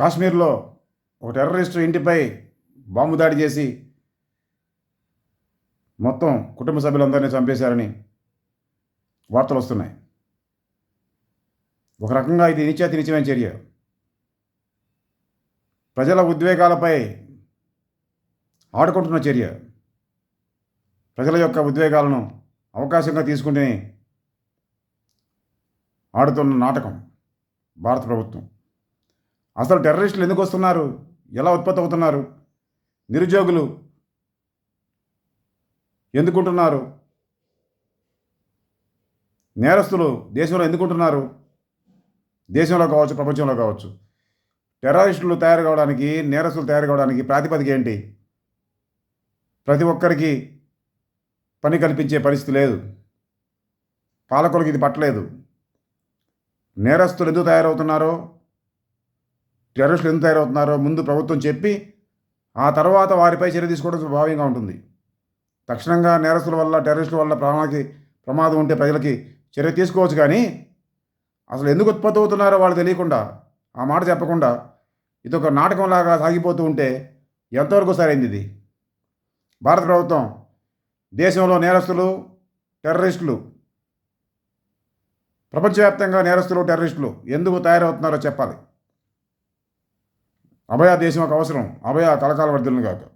కాశ్మీర్లో ఒక టెర్రరిస్టు ఇంటిపై బాంబు దాడి చేసి మొత్తం కుటుంబ సభ్యులందరినీ చంపేశారని వార్తలు వస్తున్నాయి. ఒక రకంగా ఇది నీచమైన చర్య. ప్రజల ఉద్వేగాలపై ఆడుకుంటున్న చర్య. ప్రజల యొక్క ఉద్వేగాలను అవకాశంగా తీసుకుంటే ఆడుతున్న నాటకం భారత ప్రభుత్వం. అసలు టెర్రరిస్టులు ఎందుకు వస్తున్నారు? ఎలా ఉత్పత్తి అవుతున్నారు? నిరుద్యోగులు ఎందుకుంటున్నారు? నేరస్తులు దేశంలో ఎందుకుంటున్నారు? దేశంలో కావచ్చు, ప్రపంచంలో కావచ్చు. టెర్రరిస్టులు తయారు కావడానికి, నేరస్తులు తయారు కావడానికి ప్రాతిపదిక ఏంటి? ప్రతి ఒక్కరికి పని కల్పించే పరిస్థితి లేదు. పాలకులకు ఇది పట్టలేదు. నేరస్తులు ఎందుకు తయారవుతున్నారో, టెర్రరిస్టులు ఎందుకు తయారవుతున్నారో ముందు ప్రభుత్వం చెప్పి ఆ తర్వాత వారిపై చర్య తీసుకోవడం స్వాభావికంగా ఉంటుంది. తక్షణంగా నేరస్తుల వల్ల, టెర్రరిస్టుల వల్ల ప్రాణానికి ప్రమాదం ఉంటే ప్రజలకి చర్య తీసుకోవచ్చు. కానీ అసలు ఎందుకు ఉత్పత్తి అవుతున్నారో వాళ్ళు తెలియకుండా, ఆ మాట చెప్పకుండా ఇదొక నాటకంలాగా సాగిపోతూ ఉంటే ఎంతవరకు సరైంది ఇది? భారత ప్రభుత్వం దేశంలో నేరస్తులు, టెర్రరిస్టులు, ప్రపంచవ్యాప్తంగా నేరస్తులు, టెర్రరిస్టులు ఎందుకు తయారవుతున్నారో చెప్పాలి. అభయ దేశం ఒక అవసరం. అభయ కలకాల వర్ధిల్లును గాక.